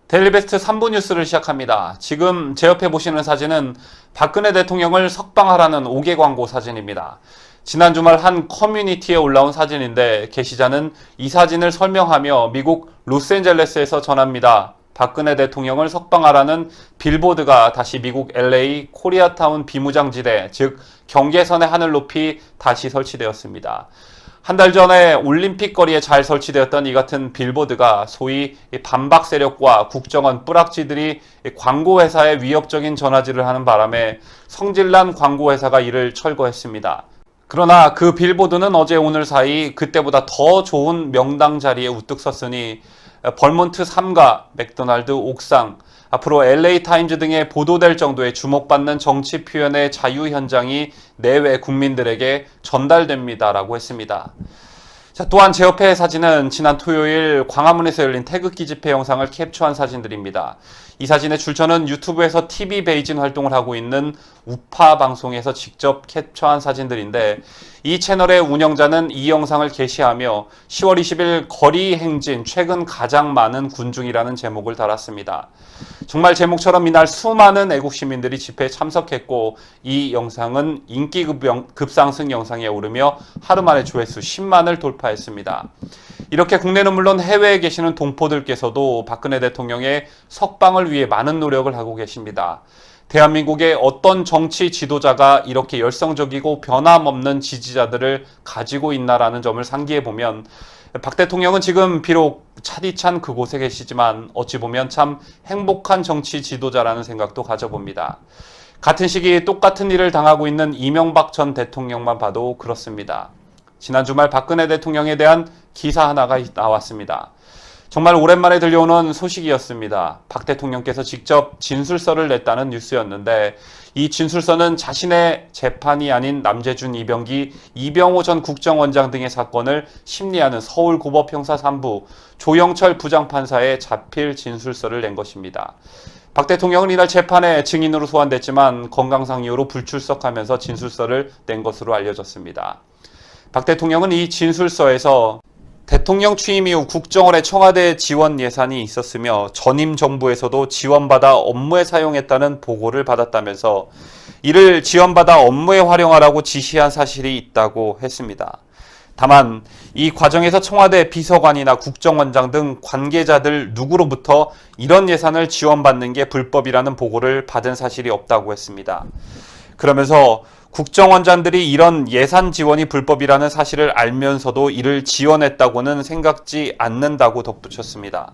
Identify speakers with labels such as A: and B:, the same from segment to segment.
A: 데일리베스트 3부 뉴스를 시작합니다. 지금 제 옆에 보시는 사진은 박근혜 대통령을 석방하라는 5개 광고 사진입니다. 지난 주말 한 커뮤니티에 올라온 사진인데 게시자는 이 사진을 설명하며 미국 로스앤젤레스에서 전합니다. 박근혜 대통령을 석방하라는 빌보드가 다시 미국 LA 코리아타운 비무장지대, 즉 경계선의 하늘 높이 다시 설치되었습니다. 한 달 전에 올림픽 거리에 잘 설치되었던 이 같은 빌보드가 소위 반박 세력과 국정원 뿌락지들이 광고회사에 위협적인 전화질을 하는 바람에 성질난 광고회사가 이를 철거했습니다. 그러나 그 빌보드는 어제 오늘 사이 그때보다 더 좋은 명당 자리에 우뚝 섰으니 벌몬트 3가, 맥도날드 옥상, 앞으로 LA타임즈 등에 보도될 정도의 주목받는 정치 표현의 자유 현장이 내외 국민들에게 전달됩니다라고 했습니다. 또한 제 옆의 사진은 지난 토요일 광화문에서 열린 태극기 집회 영상을 캡처한 사진들입니다. 이 사진의 출처는 유튜브에서 TV 베이징 활동을 하고 있는 우파 방송에서 직접 캡처한 사진들인데 이 채널의 운영자는 이 영상을 게시하며 10월 20일 거리 행진 최근 가장 많은 군중이라는 제목을 달았습니다. 정말 제목처럼 이날 수많은 애국 시민들이 집회에 참석했고 이 영상은 인기 급상승 영상에 오르며 하루 만에 조회수 10만을 돌파했습니다. 이렇게 국내는 물론 해외에 계시는 동포들께서도 박근혜 대통령의 석방을 위해 많은 노력을 하고 계십니다. 대한민국의 어떤 정치 지도자가 이렇게 열성적이고 변함없는 지지자들을 가지고 있나라는 점을 상기해보면 박 대통령은 지금 비록 차디찬 그곳에 계시지만 어찌 보면 참 행복한 정치 지도자라는 생각도 가져봅니다. 같은 시기 똑같은 일을 당하고 있는 이명박 전 대통령만 봐도 그렇습니다. 지난 주말 박근혜 대통령에 대한 기사 하나가 나왔습니다. 정말 오랜만에 들려오는 소식이었습니다. 박 대통령께서 직접 진술서를 냈다는 뉴스였는데 이 진술서는 자신의 재판이 아닌 남재준, 이병기, 이병호 전 국정원장 등의 사건을 심리하는 서울고법형사 3부 조영철 부장판사에 자필 진술서를 낸 것입니다. 박 대통령은 이날 재판에 증인으로 소환됐지만 건강상 이유로 불출석하면서 진술서를 낸 것으로 알려졌습니다. 박 대통령은 이 진술서에서 대통령 취임 이후 국정원의 청와대 지원 예산이 있었으며 전임 정부에서도 지원받아 업무에 사용했다는 보고를 받았다면서 이를 지원받아 업무에 활용하라고 지시한 사실이 있다고 했습니다. 다만 이 과정에서 청와대 비서관이나 국정원장 등 관계자들 누구로부터 이런 예산을 지원받는 게 불법이라는 보고를 받은 사실이 없다고 했습니다. 그러면서 국정원장들이 이런 예산 지원이 불법이라는 사실을 알면서도 이를 지원했다고는 생각지 않는다고 덧붙였습니다.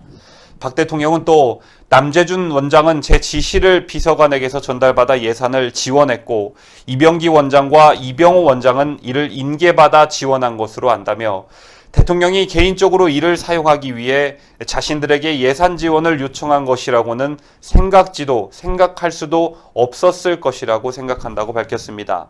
A: 박 대통령은 또 남재준 원장은 제 지시를 비서관에게서 전달받아 예산을 지원했고 이병기 원장과 이병호 원장은 이를 인계받아 지원한 것으로 안다며 대통령이 개인적으로 이를 사용하기 위해 자신들에게 예산 지원을 요청한 것이라고는 생각할 수도 없었을 것이라고 생각한다고 밝혔습니다.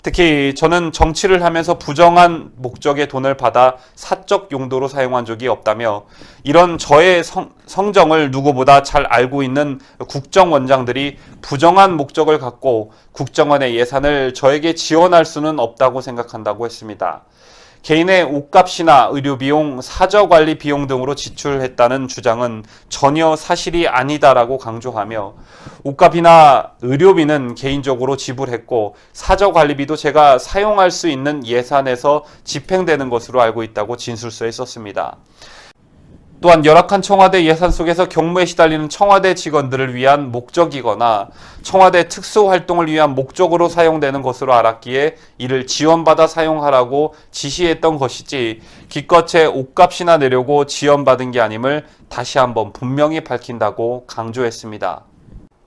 A: 특히 저는 정치를 하면서 부정한 목적의 돈을 받아 사적 용도로 사용한 적이 없다며 이런 저의 성정을 누구보다 잘 알고 있는 국정원장들이 부정한 목적을 갖고 국정원의 예산을 저에게 지원할 수는 없다고 생각한다고 했습니다. 개인의 옷값이나 의료비용, 사저관리 비용 등으로 지출했다는 주장은 전혀 사실이 아니다라고 강조하며 옷값이나 의료비는 개인적으로 지불했고 사저관리비도 제가 사용할 수 있는 예산에서 집행되는 것으로 알고 있다고 진술서에 썼습니다. 또한 열악한 청와대 예산 속에서 경무에 시달리는 청와대 직원들을 위한 목적이거나 청와대 특수활동을 위한 목적으로 사용되는 것으로 알았기에 이를 지원받아 사용하라고 지시했던 것이지 기껏 제 옷값이나 내려고 지원받은 게 아님을 다시 한번 분명히 밝힌다고 강조했습니다.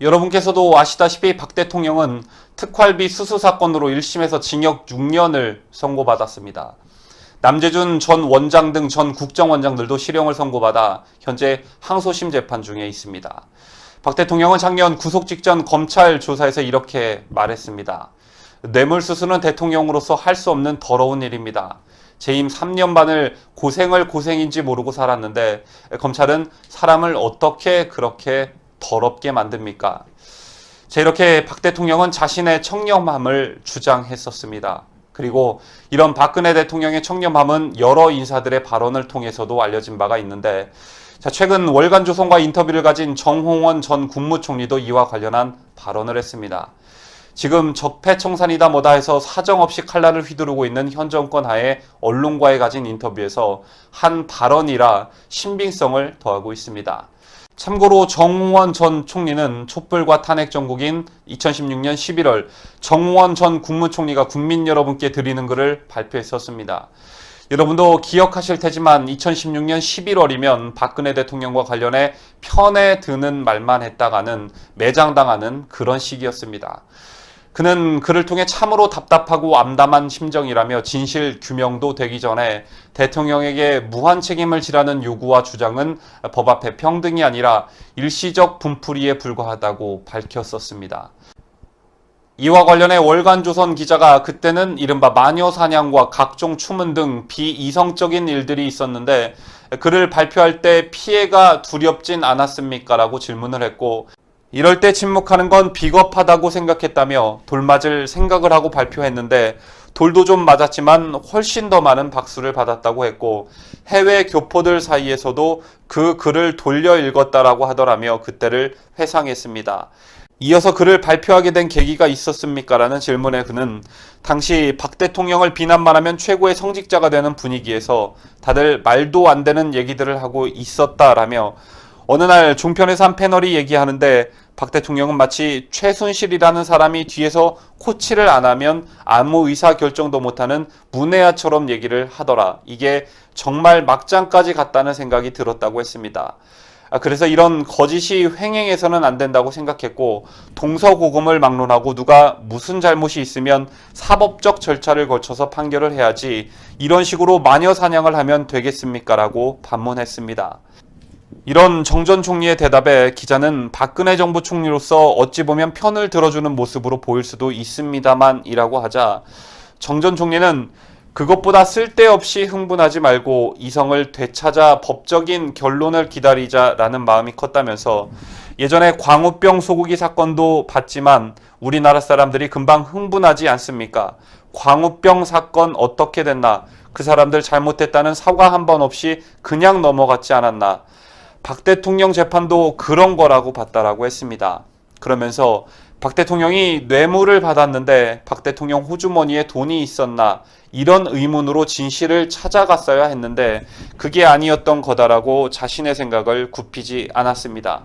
A: 여러분께서도 아시다시피 박 대통령은 특활비 수수 사건으로 1심에서 징역 6년을 선고받았습니다. 남재준 전 원장 등 전 국정원장들도 실형을 선고받아 현재 항소심 재판 중에 있습니다. 박 대통령은 작년 구속 직전 검찰 조사에서 이렇게 말했습니다. 뇌물수수는 대통령으로서 할 수 없는 더러운 일입니다. 재임 3년 반을 고생인지 모르고 살았는데 검찰은 사람을 어떻게 그렇게 더럽게 만듭니까? 이렇게 박 대통령은 자신의 청렴함을 주장했었습니다. 그리고 이런 박근혜 대통령의 청렴함은 여러 인사들의 발언을 통해서도 알려진 바가 있는데 자, 최근 월간조선과 인터뷰를 가진 정홍원 전 국무총리도 이와 관련한 발언을 했습니다. 지금 적폐청산이다 뭐다 해서 사정없이 칼날을 휘두르고 있는 현 정권 하에 언론과의 가진 인터뷰에서 한 발언이라 신빙성을 더하고 있습니다. 참고로 정홍원 전 총리는 촛불과 탄핵 정국인 2016년 11월 정홍원 전 국무총리가 국민 여러분께 드리는 글을 발표했었습니다. 여러분도 기억하실 테지만 2016년 11월이면 박근혜 대통령과 관련해 편에 드는 말만 했다가는 매장당하는 그런 시기였습니다. 그는 그를 통해 참으로 답답하고 암담한 심정이라며 진실 규명도 되기 전에 대통령에게 무한 책임을 지라는 요구와 주장은 법 앞에 평등이 아니라 일시적 분풀이에 불과하다고 밝혔었습니다. 이와 관련해 월간조선 기자가 그때는 이른바 마녀사냥과 각종 추문 등 비이성적인 일들이 있었는데 그를 발표할 때 피해가 두렵진 않았습니까? 라고 질문을 했고, 이럴 때 침묵하는 건 비겁하다고 생각했다며 돌맞을 생각을 하고 발표했는데 돌도 좀 맞았지만 훨씬 더 많은 박수를 받았다고 했고, 해외 교포들 사이에서도 그 글을 돌려 읽었다라고 하더라며 그때를 회상했습니다. 이어서 그를 발표하게 된 계기가 있었습니까? 라는 질문에 그는 당시 박 대통령을 비난만 하면 최고의 성직자가 되는 분위기에서 다들 말도 안 되는 얘기들을 하고 있었다라며, 어느 날 종편에서 한 패널이 얘기하는데 박 대통령은 마치 최순실이라는 사람이 뒤에서 코치를 안 하면 아무 의사결정도 못하는 문외아처럼 얘기를 하더라. 이게 정말 막장까지 갔다는 생각이 들었다고 했습니다. 그래서 이런 거짓이 횡행해서는 안 된다고 생각했고, 동서고금을 막론하고 누가 무슨 잘못이 있으면 사법적 절차를 거쳐서 판결을 해야지 이런 식으로 마녀사냥을 하면 되겠습니까? 라고 반문했습니다. 이런 정 전 총리의 대답에 기자는 박근혜 정부 총리로서 어찌 보면 편을 들어주는 모습으로 보일 수도 있습니다만 이라고 하자, 정 전 총리는 그것보다 쓸데없이 흥분하지 말고 이성을 되찾아 법적인 결론을 기다리자라는 마음이 컸다면서, 예전에 광우병 소고기 사건도 봤지만 우리나라 사람들이 금방 흥분하지 않습니까? 광우병 사건 어떻게 됐나? 그 사람들 잘못했다는 사과 한 번 없이 그냥 넘어갔지 않았나? 박 대통령 재판도 그런 거라고 봤다라고 했습니다. 그러면서 박 대통령이 뇌물을 받았는데 박 대통령 호주머니에 돈이 있었나? 이런 의문으로 진실을 찾아갔어야 했는데 그게 아니었던 거다라고 자신의 생각을 굽히지 않았습니다.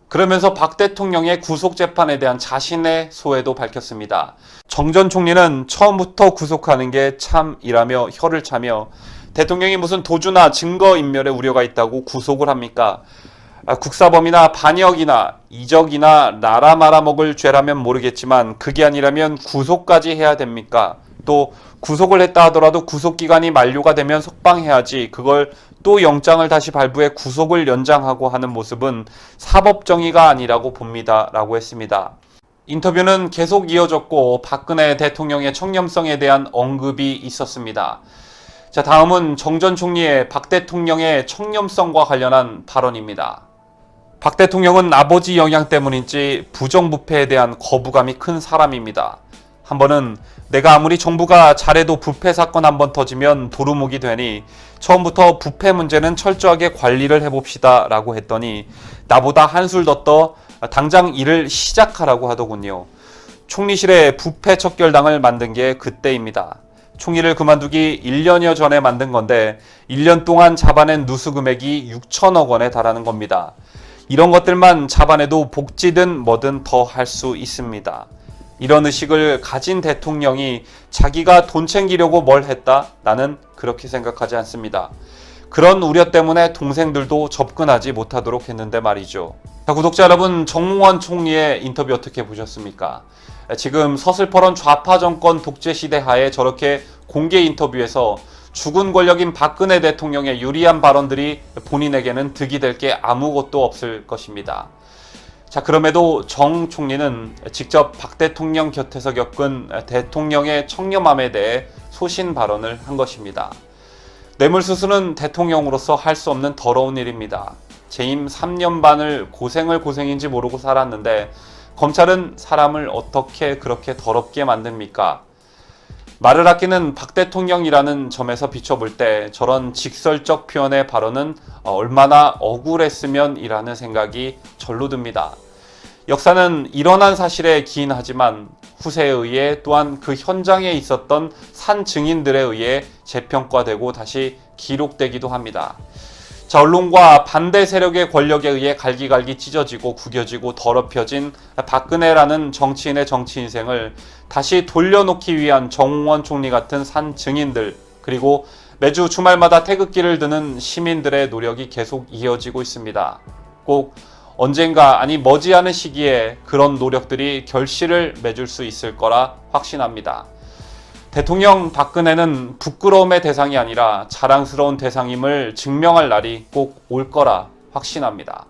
A: 그러면서 박 대통령의 구속재판에 대한 자신의 소회도 밝혔습니다. 정 전 총리는 처음부터 구속하는 게 참이라며 혀를 차며, 대통령이 무슨 도주나 증거인멸의 우려가 있다고 구속을 합니까? 국사범이나 반역이나 이적이나 나라 말아먹을 죄라면 모르겠지만 그게 아니라면 구속까지 해야 됩니까? 또 구속을 했다 하더라도 구속기간이 만료가 되면 석방해야지 그걸 또 영장을 다시 발부해 구속을 연장하고 하는 모습은 사법정의가 아니라고 봅니다. 라고 했습니다. 인터뷰는 계속 이어졌고 박근혜 대통령의 청렴성에 대한 언급이 있었습니다. 자, 다음은 정 전 총리의 박 대통령의 청렴성과 관련한 발언입니다. 박 대통령은 아버지 영향 때문인지 부정부패에 대한 거부감이 큰 사람입니다. 한 번은 내가 아무리 정부가 잘해도 부패 사건 한번 터지면 도루묵이 되니 처음부터 부패 문제는 철저하게 관리를 해봅시다 라고 했더니 나보다 한술 더 떠 당장 일을 시작하라고 하더군요. 총리실에 부패 척결당을 만든 게 그때입니다. 총리를 그만두기 1년여 전에 만든 건데 1년 동안 잡아낸 누수 금액이 6천억 원에 달하는 겁니다. 이런 것들만 잡아내도 복지든 뭐든 더 할 수 있습니다. 이런 의식을 가진 대통령이 자기가 돈 챙기려고 뭘 했다? 나는 그렇게 생각하지 않습니다. 그런 우려 때문에 동생들도 접근하지 못하도록 했는데 말이죠. 자, 구독자 여러분, 정홍원 총리의 인터뷰 어떻게 보셨습니까? 지금 서슬퍼런 좌파 정권 독재 시대 하에 저렇게 공개 인터뷰에서 죽은 권력인 박근혜 대통령의 유리한 발언들이 본인에게는 득이 될 게 아무것도 없을 것입니다. 자, 그럼에도 정 총리는 직접 박 대통령 곁에서 겪은 대통령의 청렴함에 대해 소신 발언을 한 것입니다. 뇌물수수는 대통령으로서 할 수 없는 더러운 일입니다. 재임 3년 반을 고생인지 모르고 살았는데 검찰은 사람을 어떻게 그렇게 더럽게 만듭니까? 말을 아끼는 박 대통령이라는 점에서 비춰볼 때 저런 직설적 표현의 발언은 얼마나 억울했으면이라는 생각이 절로 듭니다. 역사는 일어난 사실에 기인하지만 후세에 의해 또한 그 현장에 있었던 산 증인들에 의해 재평가되고 다시 기록되기도 합니다. 자, 언론과 반대 세력의 권력에 의해 갈기갈기 찢어지고 구겨지고 더럽혀진 박근혜라는 정치인의 정치 인생을 다시 돌려놓기 위한 정홍원 총리 같은 산 증인들, 그리고 매주 주말마다 태극기를 드는 시민들의 노력이 계속 이어지고 있습니다. 꼭 언젠가, 아니 머지않은 시기에 그런 노력들이 결실을 맺을 수 있을 거라 확신합니다. 대통령 박근혜는 부끄러움의 대상이 아니라 자랑스러운 대상임을 증명할 날이 꼭 올 거라 확신합니다.